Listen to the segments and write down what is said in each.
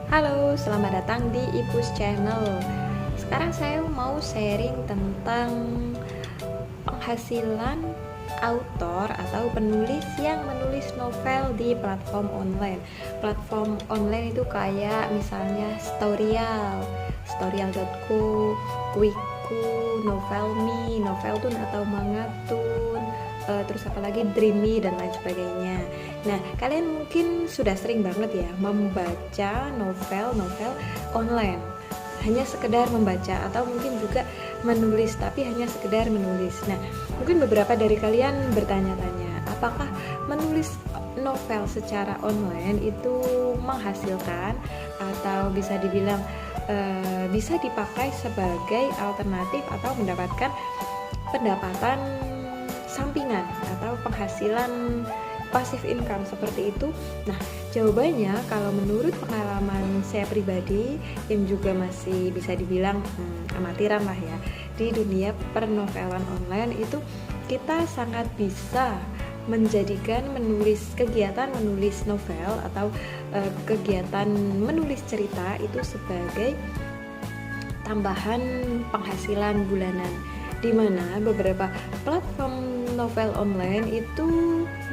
Halo, selamat datang di Ipus Channel. Sekarang saya mau sharing tentang penghasilan autor atau penulis yang menulis novel di platform online. Platform online itu kayak misalnya Storyal.co, Wiku, Novelme, Noveltoon atau Mangatun, terus apalagi Dreamy dan lain sebagainya. Nah, kalian mungkin sudah sering banget ya membaca novel-novel online, hanya sekedar membaca, atau mungkin juga menulis tapi hanya sekedar menulis. Nah, mungkin beberapa dari kalian bertanya-tanya, apakah menulis novel secara online itu menghasilkan atau bisa dibilang bisa dipakai sebagai alternatif atau mendapatkan pendapatan sampingan atau penghasilan passive income seperti itu? Nah, jawabannya kalau menurut pengalaman saya pribadi yang juga masih bisa dibilang amatiran lah ya di dunia pernovelan online, itu kita sangat bisa menjadikan kegiatan menulis novel atau kegiatan menulis cerita itu sebagai tambahan penghasilan bulanan, di mana beberapa platform novel online itu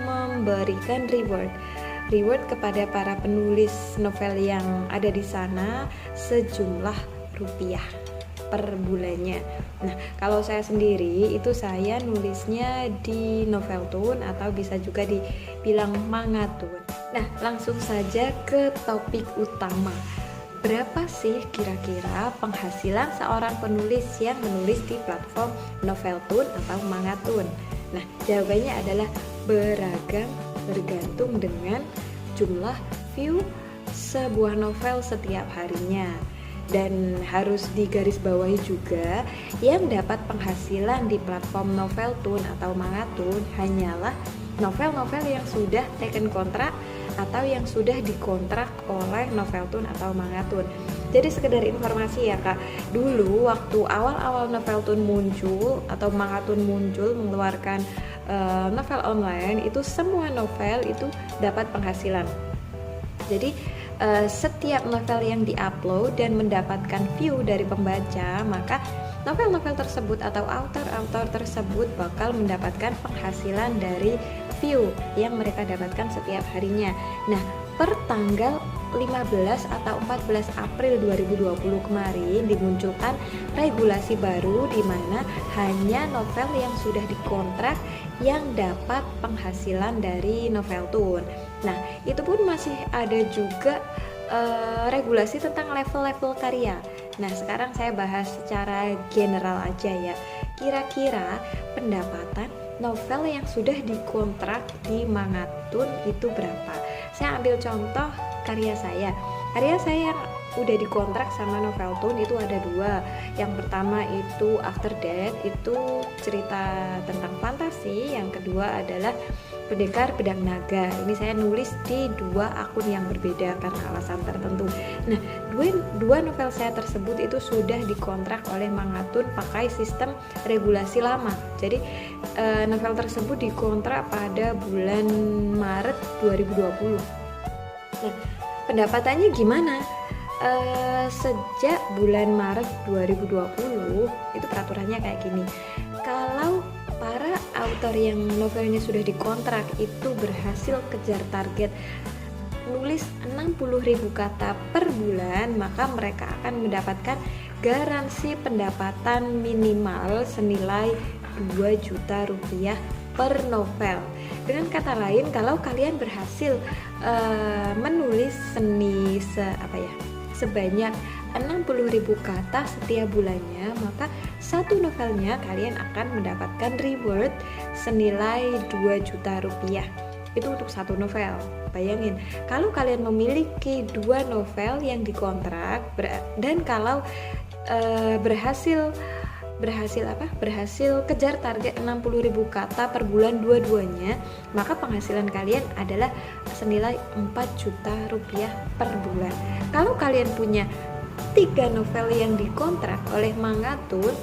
memberikan reward kepada para penulis novel yang ada di sana sejumlah rupiah per bulannya. Nah, kalau saya sendiri itu saya nulisnya di Noveltoon atau bisa juga dibilang Mangatun. Nah, langsung saja ke topik utama. Berapa sih kira-kira penghasilan seorang penulis yang menulis di platform Noveltoon atau Mangatun? Nah, jawabannya adalah beragam, bergantung dengan jumlah view sebuah novel setiap harinya. Dan harus digarisbawahi juga, yang dapat penghasilan di platform Noveltoon atau Mangatun hanyalah novel-novel yang sudah taken kontrak atau yang sudah dikontrak oleh Noveltoon atau Mangatun. Jadi sekedar informasi ya Kak, dulu waktu awal-awal Noveltoon muncul atau Mangatun muncul mengeluarkan novel online, itu semua novel itu dapat penghasilan. Jadi setiap novel yang diupload dan mendapatkan view dari pembaca, maka novel-novel tersebut atau author-author tersebut bakal mendapatkan penghasilan dari view yang mereka dapatkan setiap harinya. Nah, per tanggal 15 atau 14 April 2020 kemarin dimunculkan regulasi baru di mana hanya novel yang sudah dikontrak yang dapat penghasilan dari Noveltoon. Nah, itu pun masih ada juga regulasi tentang level-level karya. Nah, sekarang saya bahas secara general aja ya. Kira-kira pendapatan novel yang sudah dikontrak di Mangatun itu berapa? Saya ambil contoh karya saya. Karya saya yang udah dikontrak sama Noveltoon itu ada dua. Yang pertama itu After Death, itu cerita tentang fantasi. Yang kedua adalah Pendekar Pedang Naga. Ini saya nulis di dua akun yang berbeda karena alasan tertentu. Nah, dua novel saya tersebut itu sudah dikontrak oleh Mangatun pakai sistem regulasi lama. Jadi novel tersebut dikontrak pada bulan Maret 2020. Nah, pendapatannya gimana? Sejak bulan Maret 2020 itu peraturannya kayak gini. Kalau para author yang novelnya sudah dikontrak itu berhasil kejar target nulis 60.000 kata per bulan, maka mereka akan mendapatkan garansi pendapatan minimal senilai 2 juta rupiah per novel. Dengan kata lain, kalau kalian berhasil menulis sebanyak 60.000 kata setiap bulannya, maka satu novelnya kalian akan mendapatkan reward senilai 2 juta rupiah. Itu untuk satu novel. Bayangin, kalau kalian memiliki dua novel yang dikontrak dan kalau berhasil kejar target 60.000 kata per bulan dua-duanya, maka penghasilan kalian adalah senilai 4 juta rupiah per bulan. Kalau kalian punya 3 novel yang dikontrak oleh Mangatun,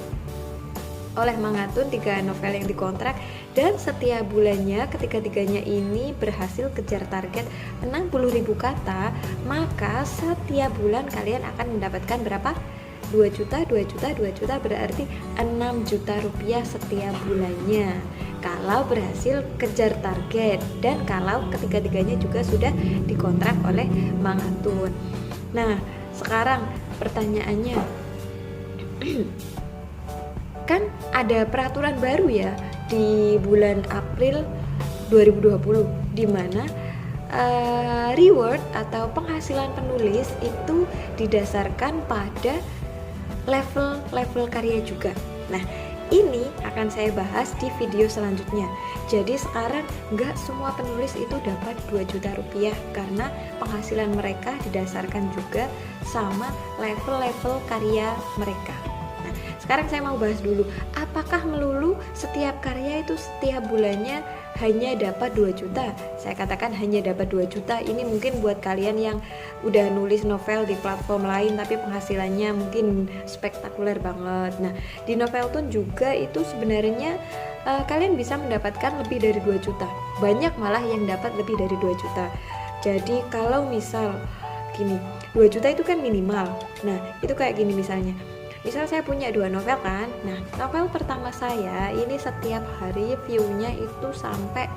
3 novel yang dikontrak dan setiap bulannya ketiga-tiganya ini berhasil kejar target 60.000 kata, maka setiap bulan kalian akan mendapatkan berapa? 2 juta, 2 juta, 2 juta, berarti 6 juta rupiah setiap bulannya kalau berhasil kejar target dan kalau ketiga-tiganya juga sudah dikontrak oleh Mang Atun. Nah, sekarang pertanyaannya kan ada peraturan baru ya di bulan April 2020 di mana reward atau penghasilan penulis itu didasarkan pada level karya juga. Nah, ini akan saya bahas di video selanjutnya. Jadi sekarang nggak semua penulis itu dapat 2 juta rupiah karena penghasilan mereka didasarkan juga sama level karya mereka. Sekarang saya mau bahas dulu, apakah melulu setiap karya itu setiap bulannya hanya dapat 2 juta? Saya katakan hanya dapat 2 juta, ini mungkin buat kalian yang udah nulis novel di platform lain tapi penghasilannya mungkin spektakuler banget. Nah, di Noveltoon juga itu sebenarnya kalian bisa mendapatkan lebih dari 2 juta. Banyak malah yang dapat lebih dari 2 juta. Jadi kalau misal gini, 2 juta itu kan minimal. Nah, itu kayak gini misalnya. Misal saya punya 2 novel kan. Nah, novel pertama saya ini setiap hari view-nya itu sampai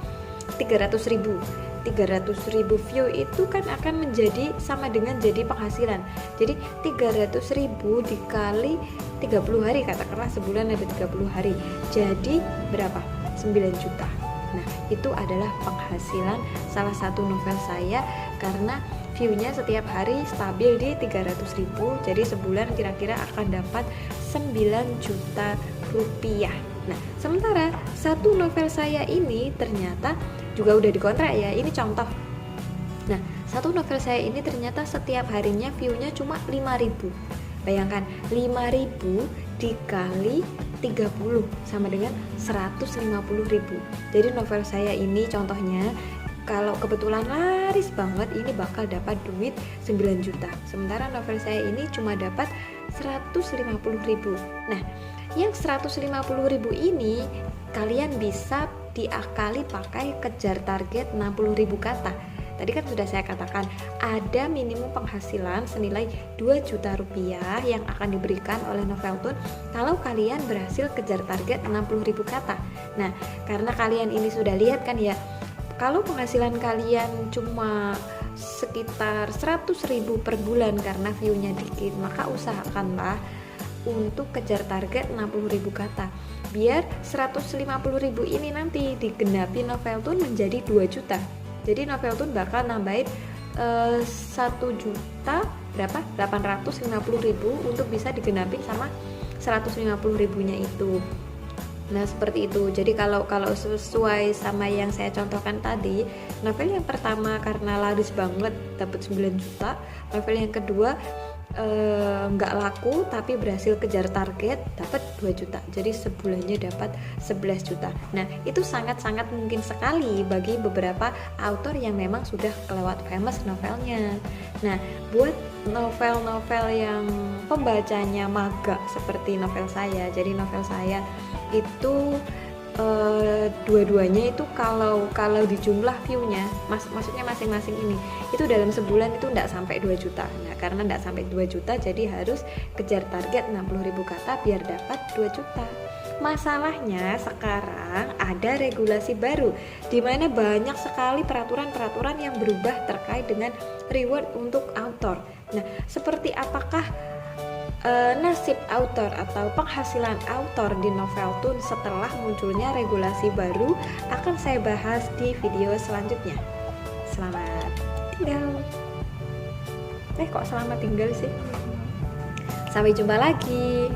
300.000. 300.000 view itu kan akan menjadi sama dengan jadi penghasilan. Jadi 300.000 dikali 30 hari, katakanlah sebulan ada 30 hari. Jadi berapa? 9 juta. Nah, itu adalah penghasilan salah satu novel saya karena view-nya setiap hari stabil di 300.000, jadi sebulan kira-kira akan dapat 9 juta rupiah. Nah, sementara satu novel saya ini ternyata juga udah dikontrak ya, ini contoh. Nah, satu novel saya ini ternyata setiap harinya view-nya cuma 5.000. Bayangkan, 5.000 dikali 30 sama dengan 150.000. Jadi novel saya ini contohnya kalau kebetulan laris banget ini bakal dapat duit 9 juta. Sementara novel saya ini cuma dapat 150.000. Nah, yang 150.000 ini kalian bisa diakali pakai kejar target 60.000 kata. Tadi kan sudah saya katakan ada minimum penghasilan senilai 2 juta rupiah yang akan diberikan oleh Noveltoon kalau kalian berhasil kejar target 60.000 kata. Nah, karena kalian ini sudah lihat kan ya, kalau penghasilan kalian cuma sekitar 100.000 per bulan karena view-nya dikit, maka usahakanlah untuk kejar target 60.000 kata. Biar 150.000 ini nanti digenapi Noveltoon menjadi 2 juta. Jadi Noveltoon bakal nambahin 1 juta berapa? 850.000 untuk bisa digenapi sama 150.000-nya itu. Nah, seperti itu. Jadi kalau sesuai sama yang saya contohkan tadi, novel yang pertama karena laris banget dapat 9 juta, novel yang kedua nggak laku tapi berhasil kejar target dapat 2 juta. Jadi sebulannya dapat 11 juta. Nah, itu sangat-sangat mungkin sekali bagi beberapa author yang memang sudah kelewat famous novelnya. Nah, buat novel-novel yang pembacanya maga seperti novel saya, jadi novel saya itu dua-duanya itu kalau di jumlah view-nya maksudnya masing-masing ini itu dalam sebulan itu enggak sampai 2 juta. Nah, karena enggak sampai 2 juta jadi harus kejar target 60.000 kata biar dapat 2 juta. Masalahnya sekarang ada regulasi baru di mana banyak sekali peraturan-peraturan yang berubah terkait dengan reward untuk author. Nah, seperti apakah nasib author atau penghasilan author di Noveltoon setelah munculnya regulasi baru akan saya bahas di video selanjutnya. Selamat tinggal. Kok selamat tinggal sih? Sampai jumpa lagi.